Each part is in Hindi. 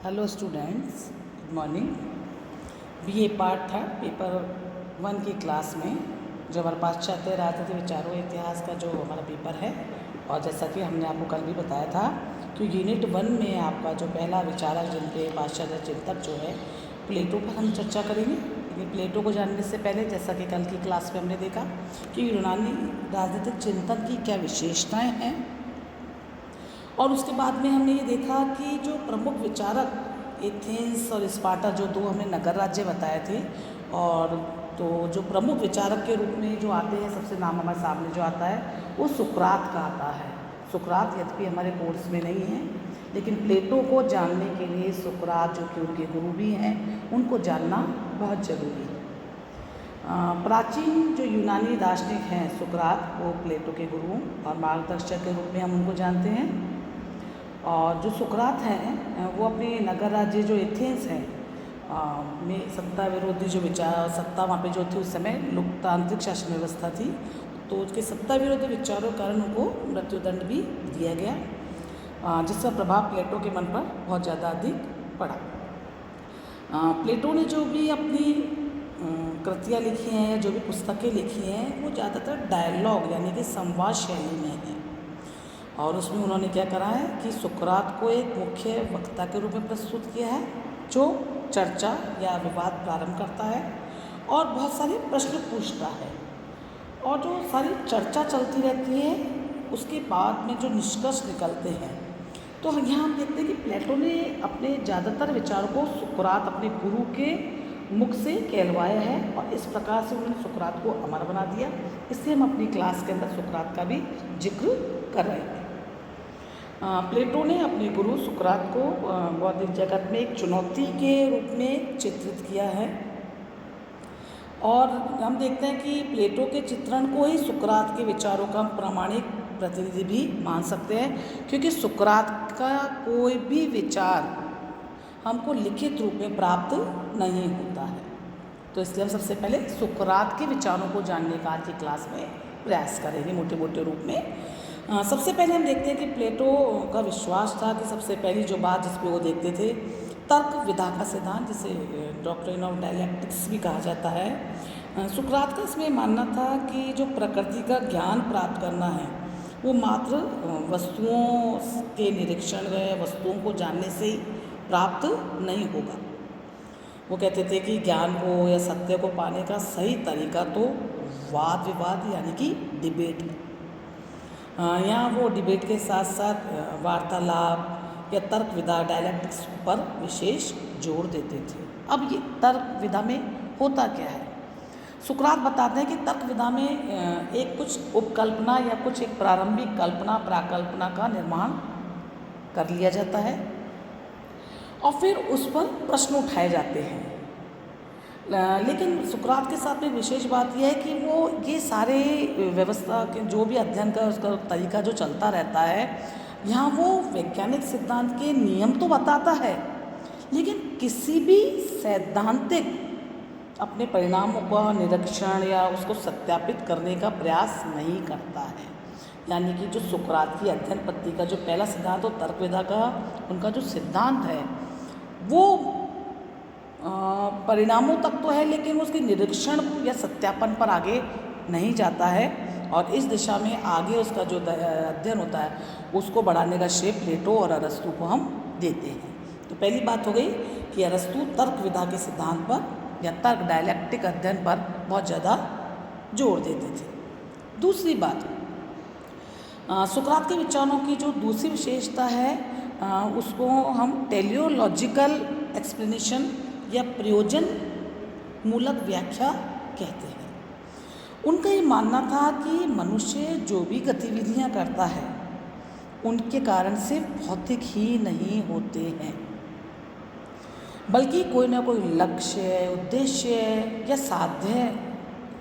Hello students, good morning. BA part था पेपर 1 की क्लास में जो हमारे पाश्चात्य राजनीति विचारों इतिहास का जो हमारा पेपर है, और जैसा कि हमने आपको कल भी बताया था कि यूनिट 1 में आपका जो पहला विचारक जिनके पाश्चात्य चिंतक जो है प्लेटो पर हम चर्चा करेंगे। लेकिन प्लेटो को जानने से पहले, जैसा कि कल की क्लास में हमने देखा कि यूनानी राजनीतिक चिंतन की क्या विशेषताएँ हैं, और उसके बाद में हमने ये देखा कि जो प्रमुख विचारक एथेंस और स्पार्टा, जो दो हमने नगर राज्य बताए थे, और तो जो प्रमुख विचारक के रूप में जो आते हैं, सबसे नाम हमारे सामने जो आता है वो सुकरात का आता है। सुकरात यद्यपि हमारे कोर्स में नहीं है, लेकिन प्लेटो को जानने के लिए सुकरात, जो कि उनके गुरु भी हैं, उनको जानना बहुत ज़रूरी है। प्राचीन जो यूनानी दार्शनिक हैं सुकरात, वो प्लेटो के गुरु और मार्गदर्शक के रूप में हम उनको जानते हैं। और जो सुकरात हैं वो अपने नगर राज्य जो एथेंस है में सत्ता विरोधी जो विचार, सत्ता वहाँ पे जो थी उस समय लोकतांत्रिक शासन व्यवस्था थी, तो उसके सत्ता विरोधी विचारों के कारण उनको मृत्युदंड भी दिया गया, जिसका प्रभाव प्लेटो के मन पर बहुत ज़्यादा अधिक पड़ा। प्लेटो ने जो भी अपनी कृतियाँ लिखी हैं या जो भी पुस्तकें लिखी हैं, वो ज़्यादातर डायलॉग यानी कि संवाद शैली में है। और उसमें उन्होंने क्या करा है कि सुकरात को एक मुख्य वक्ता के रूप में प्रस्तुत किया है, जो चर्चा या विवाद प्रारंभ करता है और बहुत सारे प्रश्न पूछता है, और जो सारी चर्चा चलती रहती है उसके बाद में जो निष्कर्ष निकलते हैं। तो यहाँ हम देखते हैं कि प्लेटो ने अपने ज़्यादातर विचारों को सुकरात अपने गुरु के मुख से कहलवाया है, और इस प्रकार से उन्होंने सुकरात को अमर बना दिया। इसलिए हम अपनी क्लास के अंदर सुकरात का भी जिक्र कर रहे हैं। प्लेटो ने अपने गुरु सुकरात को बौद्धिक जगत में एक चुनौती के रूप में चित्रित किया है, और हम देखते हैं कि प्लेटो के चित्रण को ही सुकरात के विचारों का हम प्रामाणिक प्रतिनिधि भी मान सकते हैं, क्योंकि सुकरात का कोई भी विचार हमको लिखित रूप में प्राप्त नहीं होता है। तो इसलिए हम सबसे पहले सुकरात के विचारों को जानने का आज की क्लास में प्रयास करेंगे मोटे मोटे रूप में। सबसे पहले हम देखते हैं कि प्लेटो का विश्वास था कि सबसे पहली जो बात जिस पे वो देखते थे, तर्क विधा का सिद्धांत, जिसे डॉक्ट्रिन ऑफ डायलेक्टिक्स भी कहा जाता है। सुकरात का इसमें मानना था कि जो प्रकृति का ज्ञान प्राप्त करना है वो मात्र वस्तुओं के निरीक्षण या वस्तुओं को जानने से ही प्राप्त नहीं होगा। वो कहते थे कि ज्ञान को या सत्य को पाने का सही तरीका तो वाद विवाद यानी कि डिबेट है। यहाँ वो डिबेट के साथ साथ वार्तालाप या तर्क विधा डायलेक्टिक्स पर विशेष जोर देते थे। अब ये तर्क विधा में होता क्या है? सुकरात बताते हैं कि तर्क विधा में एक कुछ उपकल्पना या कुछ एक प्रारंभिक कल्पना प्राकल्पना का निर्माण कर लिया जाता है, और फिर उस पर प्रश्न उठाए जाते हैं। लेकिन सुकरात के साथ में विशेष बात यह है कि वो ये सारे व्यवस्था के जो भी अध्ययन का उसका तरीका जो चलता रहता है, यहाँ वो वैज्ञानिक सिद्धांत के नियम तो बताता है, लेकिन किसी भी सैद्धांतिक अपने परिणामों का निरीक्षण या उसको सत्यापित करने का प्रयास नहीं करता है। यानी कि जो सुकरात की अध्ययन पद्धति का जो पहला सिद्धांत और तर्क विधा का उनका जो सिद्धांत है, वो परिणामों तक तो है, लेकिन उसके निरीक्षण या सत्यापन पर आगे नहीं जाता है, और इस दिशा में आगे उसका जो अध्ययन होता है उसको बढ़ाने का श्रेय प्लेटो और अरस्तु को हम देते हैं। तो पहली बात हो गई कि अरस्तु तर्क विधा के सिद्धांत पर या तर्क डायलेक्टिक अध्ययन पर बहुत ज़्यादा जोर देते थे। दूसरी बात, सुकरात के विचारों की जो दूसरी विशेषता है उसको हम टेलियोलॉजिकल एक्सप्लेनेशन या प्रयोजन मूलक व्याख्या कहते हैं। उनका ये मानना था कि मनुष्य जो भी गतिविधियां करता है उनके कारण से भौतिक ही नहीं होते हैं, बल्कि कोई ना कोई लक्ष्य, उद्देश्य या साध्य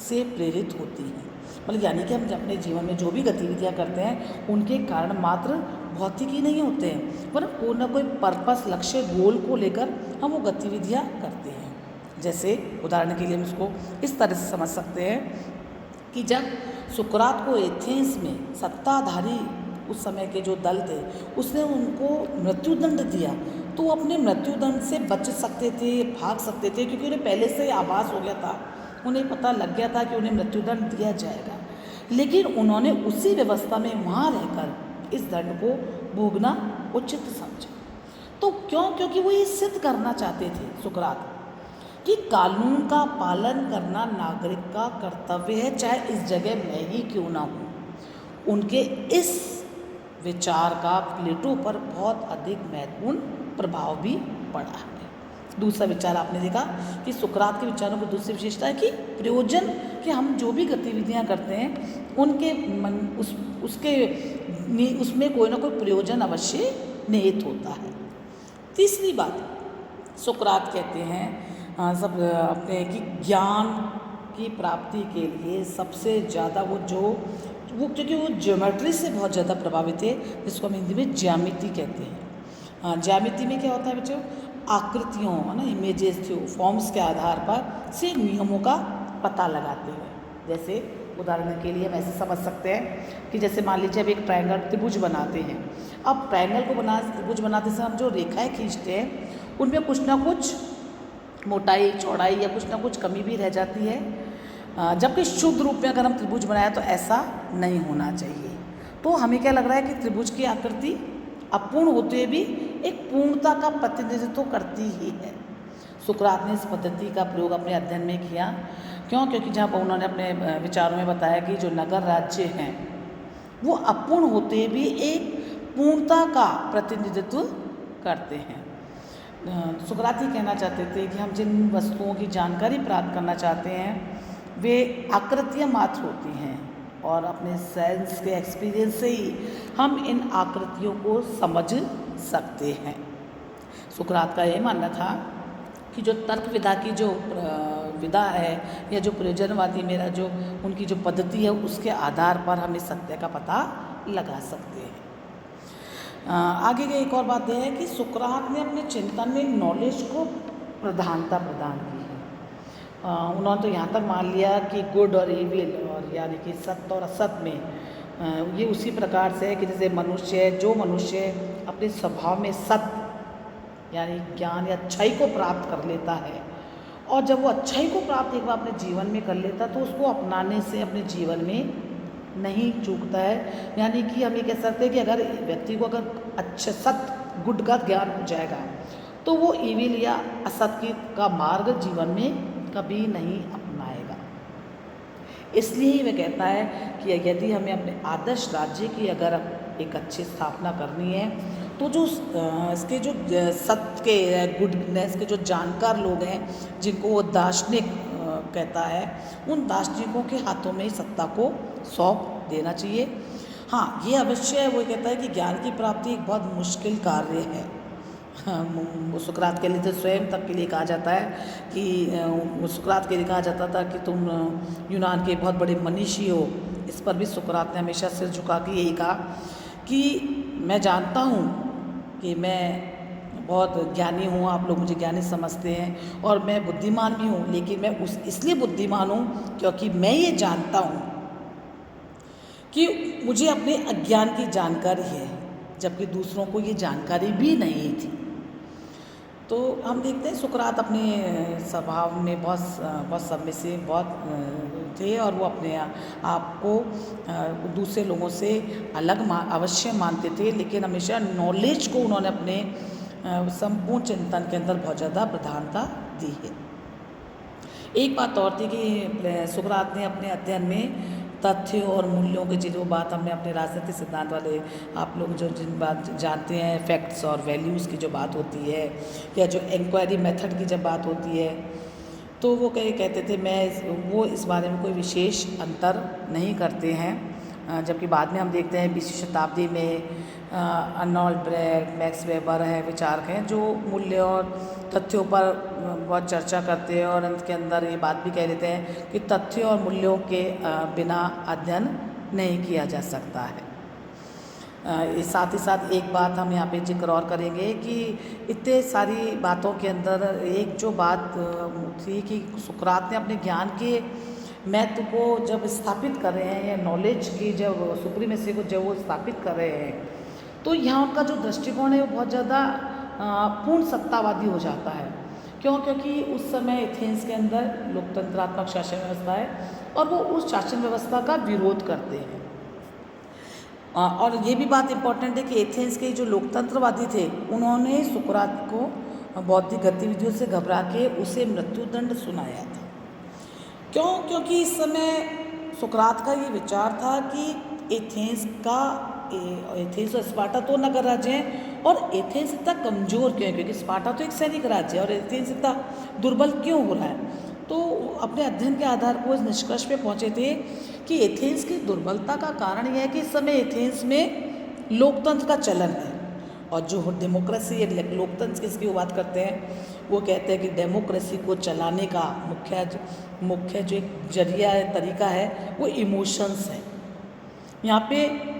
से प्रेरित होती हैं। मतलब यानी कि हम अपने जीवन में जो भी गतिविधियां करते हैं उनके कारण मात्र भौतिक ही नहीं होते हैं, पर कोई ना कोई पर्पस, लक्ष्य, गोल को लेकर हम वो गतिविधियां करते हैं। जैसे उदाहरण के लिए हम इसको इस तरह से समझ सकते हैं कि जब सुकरात को एथेंस में सत्ताधारी उस समय के जो दल थे उसने उनको मृत्युदंड दिया, तो अपने मृत्युदंड से बच सकते थे, भाग सकते थे, क्योंकि उन्हें पहले से आभास हो गया था, उन्हें पता लग गया था कि उन्हें मृत्युदंड दिया जाएगा। लेकिन उन्होंने उसी व्यवस्था में वहाँ रहकर इस दंड को भोगना उचित समझा। तो क्यों? क्योंकि वो ये सिद्ध करना चाहते थे सुकरात कि कानून का पालन करना नागरिक का कर्तव्य है, चाहे इस जगह मैं ही क्यों ना हूँ। उनके इस विचार का प्लेटो पर बहुत अधिक महत्वपूर्ण प्रभाव भी पड़ा है। दूसरा विचार आपने देखा कि सुकरात के विचारों की दूसरी विशेषता है कि प्रयोजन कि हम जो भी गतिविधियां करते हैं उनके मन उसमें कोई ना कोई प्रयोजन अवश्य निहित होता है। तीसरी बात सुकरात कहते हैं सब अपने कि ज्ञान की प्राप्ति के लिए सबसे ज़्यादा वो क्योंकि वो ज्योमेट्री से बहुत ज़्यादा प्रभावित है, जिसको हम हिंदी में ज्यामिति कहते हैं। ज्यामिति में क्या होता है बच्चों? आकृतियों, है ना, इमेजेस थी, फॉर्म्स के आधार पर से नियमों का पता लगाते हैं। जैसे उदाहरण के लिए हम ऐसे समझ सकते हैं कि जैसे मान लीजिए अब एक ट्रायंगल त्रिभुज बनाते हैं। अब ट्रायंगल को त्रिभुज बनाते समय हम जो रेखाएं खींचते हैं उनमें कुछ ना कुछ मोटाई चौड़ाई या कुछ ना कुछ कमी भी रह जाती है, जबकि शुद्ध रूप में अगर हम त्रिभुज बनाए तो ऐसा नहीं होना चाहिए। तो हमें क्या लग रहा है कि त्रिभुज की आकृति अपूर्ण होते हुए भी एक पूर्णता का प्रतिनिधित्व करती ही है। सुकरात ने इस पद्धति का प्रयोग अपने अध्ययन में किया। क्यों? क्योंकि जहाँ पर उन्होंने अपने विचारों में बताया कि जो नगर राज्य हैं वो अपूर्ण होते हुए भी एक पूर्णता का प्रतिनिधित्व करते हैं। सुकरात ही कहना चाहते थे कि हम जिन वस्तुओं की जानकारी प्राप्त करना चाहते हैं वे आकृतियाँ मात्र होती हैं, और अपने सेंस के एक्सपीरियंस से ही हम इन आकृतियों को समझ सकते हैं। सुकरात का यह मानना था कि जो तर्क विधा की जो विधा है या जो प्रयोजनवादी मेरा जो उनकी जो पद्धति है उसके आधार पर हम इस सत्य का पता लगा सकते हैं। आगे की एक और बात यह है कि सुकरात ने अपने चिंतन में नॉलेज को प्रधानता प्रदान की है। उन्होंने तो यहाँ तक मान लिया कि गुड और इविल, और यानी कि सत्य और असत में ये उसी प्रकार से है कि जैसे जो मनुष्य अपने स्वभाव में सत्य यानी ज्ञान या अच्छाई को प्राप्त कर लेता है, और जब वो अच्छाई को प्राप्त एक बार अपने जीवन में कर लेता तो उसको अपनाने से अपने जीवन में नहीं चूकता है। यानी कि हम ये कह सकते हैं कि अगर व्यक्ति को अगर अच्छे सत्य गुड का ज्ञान हो जाएगा तो वो इविल या असत्य का मार्ग जीवन में कभी नहीं अपनाएगा। इसलिए ही वह कहता है कि यदि हमें अपने आदर्श राज्य की अगर एक अच्छी स्थापना करनी है तो जो इसके जो सत्य के गुडनेस के जो जानकार लोग हैं जिनको वो दार्शनिक कहता है, उन दार्शनिकों के हाथों में ही सत्ता को सौंप देना चाहिए। हाँ, ये अवश्य है, वो कहता है कि ज्ञान की प्राप्ति एक बहुत मुश्किल कार्य है। सुकरात के लिए तो स्वयं तक के लिए कहा जाता है कि सुकरात के लिए कहा जाता था कि तुम यूनान के बहुत बड़े मनीषी हो। इस पर भी सुकरात ने हमेशा सिर झुका के यही कहा कि मैं जानता हूँ कि मैं बहुत ज्ञानी हूँ, आप लोग मुझे ज्ञानी समझते हैं और मैं बुद्धिमान भी हूँ, लेकिन मैं इसलिए बुद्धिमान हूँ क्योंकि मैं ये जानता हूँ कि मुझे अपने अज्ञान की जानकारी है, जबकि दूसरों को ये जानकारी भी नहीं थी। तो हम देखते हैं सुकरात अपने स्वभाव में बहुत सबमिसिव बहुत थे, और वो अपने आप को दूसरे लोगों से अलग अवश्य मानते थे, लेकिन हमेशा नॉलेज को उन्होंने अपने संपूर्ण चिंतन के अंदर बहुत ज़्यादा प्रधानता दी है। एक बात और थी कि सुकरात ने अपने अध्ययन में तथ्य और मूल्यों की जो बात हमने अपने राजनीतिक सिद्धांत वाले आप लोग जो जिन बात जानते हैं, फैक्ट्स और वैल्यूज़ की जो बात होती है या जो इंक्वायरी मेथड की जब बात होती है, तो वो कहते थे वो इस बारे में कोई विशेष अंतर नहीं करते हैं। जबकि बाद में हम देखते हैं 20वीं शताब्दी में अर्नोल्ड ब्रैग, मैक्स वेबर है विचारक हैं जो मूल्य और तथ्यों पर बहुत चर्चा करते हैं, और अंत के अंदर ये बात भी कह देते हैं कि तथ्य और मूल्यों के बिना अध्ययन नहीं किया जा सकता है। साथ ही साथ एक बात हम यहाँ पे जिक्र और करेंगे कि इतने सारी बातों के अंदर एक जो बात थी कि सुकरात ने अपने ज्ञान के महत्व को जब स्थापित कर रहे हैं या नॉलेज की जब सुप्रीमेसी को जब वो स्थापित कर रहे हैं, तो यहाँ उनका जो दृष्टिकोण है वो बहुत ज़्यादा पूर्ण सत्तावादी हो जाता है। क्यों? क्योंकि उस समय एथेंस के अंदर लोकतंत्रात्मक शासन व्यवस्था है और वो उस शासन व्यवस्था का विरोध करते हैं। और ये भी बात इम्पॉर्टेंट है कि एथेंस के जो लोकतंत्रवादी थे उन्होंने सुकरात को बौद्धिक गतिविधियों से घबरा के उसे मृत्युदंड सुनाया था। क्यों? क्योंकि इस समय सुकरात का ये विचार था कि एथेंस और स्पार्टा तो नगर राज्य हैं और एथेंस इतना कमज़ोर क्यों है? क्योंकि स्पार्टा तो एक सैनिक राज्य है और एथेंस इतना दुर्बल क्यों हो रहा है? तो अपने अध्ययन के आधार पर इस निष्कर्ष पे पहुँचे थे कि एथेंस की दुर्बलता का कारण यह है कि इस समय एथेंस में लोकतंत्र का चलन है और जो डेमोक्रेसी या लोकतंत्र किसकी बात करते हैं, वो कहते हैं कि डेमोक्रेसी को चलाने का मुख्य जो एक जरिया है, तरीका है, वो इमोशंस है। यहाँ पे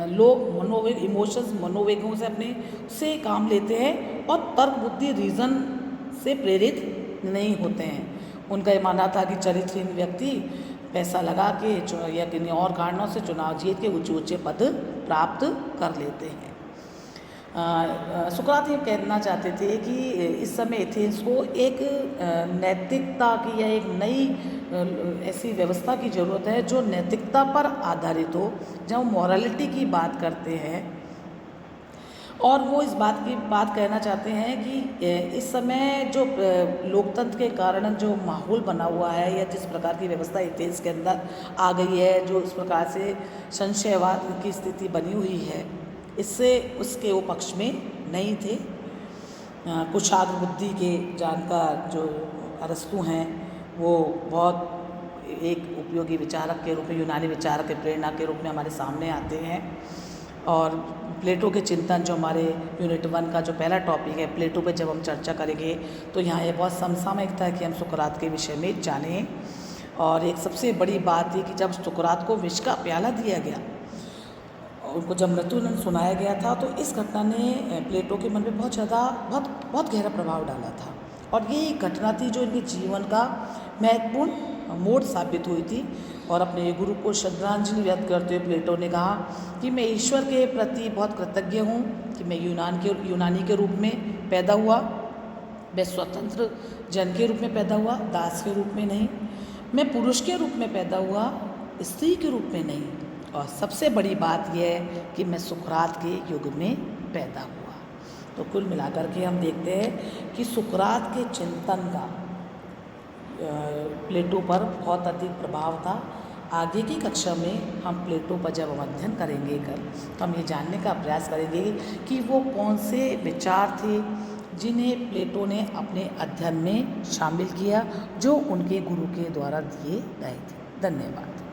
लोग मनोवेगों से अपने से काम लेते हैं और तर्क बुद्धि रीज़न से प्रेरित नहीं होते हैं। उनका ये मानना था कि चरित्रहीन व्यक्ति पैसा लगा के या किन्हीं और कारणों से चुनाव जीत के ऊंचे ऊंचे पद प्राप्त कर लेते हैं। सुकरात ये कहना चाहते थे कि इस समय एथेंस को एक नैतिकता की या एक नई ऐसी व्यवस्था की ज़रूरत है जो नैतिकता पर आधारित हो, जहाँ मॉरलिटी की बात करते हैं। और वो इस बात कहना चाहते हैं कि इस समय जो लोकतंत्र के कारण जो माहौल बना हुआ है या जिस प्रकार की व्यवस्था एथेंस के अंदर आ गई है, जो इस प्रकार से संशयवाद की स्थिति बनी हुई है, इससे उसके वो पक्ष में नहीं थे। कुशाग्र बुद्धि के जानकार जो अरस्तु हैं वो बहुत एक उपयोगी विचारक के रूप में, यूनानी विचारक के प्रेरणा के रूप में हमारे सामने आते हैं। और प्लेटो के चिंतन जो हमारे यूनिट 1 का जो पहला टॉपिक है, प्लेटो पे जब हम चर्चा करेंगे तो यहाँ ये बहुत समसामयिकता है कि हम सुकरात के विषय में जानें। और एक सबसे बड़ी बात ये कि जब सुकरात को विष का प्याला दिया गया, उनको जब मृत्युदंड सुनाया गया था, तो इस घटना ने प्लेटो के मन में बहुत गहरा प्रभाव डाला था। और ये एक घटना थी जो इनके जीवन का महत्वपूर्ण मोड़ साबित हुई थी। और अपने गुरु को श्रद्धांजलि व्यक्त करते हुए प्लेटो ने कहा कि मैं ईश्वर के प्रति बहुत कृतज्ञ हूँ कि मैं यूनानी के रूप में पैदा हुआ, मैं स्वतंत्र जन के रूप में पैदा हुआ, दास के रूप में नहीं, मैं पुरुष के रूप में पैदा हुआ, स्त्री के रूप में नहीं, और सबसे बड़ी बात यह है कि मैं सुकरात के युग में पैदा हुआ। तो कुल मिलाकर के हम देखते हैं कि सुकरात के चिंतन का प्लेटो पर बहुत अधिक प्रभाव था। आगे की कक्षा में हम प्लेटो पर जब हम अध्ययन करेंगे तो हम ये जानने का प्रयास करेंगे कि वो कौन से विचार थे जिन्हें प्लेटो ने अपने अध्ययन में शामिल किया, जो उनके गुरु के द्वारा दिए गए थे। धन्यवाद।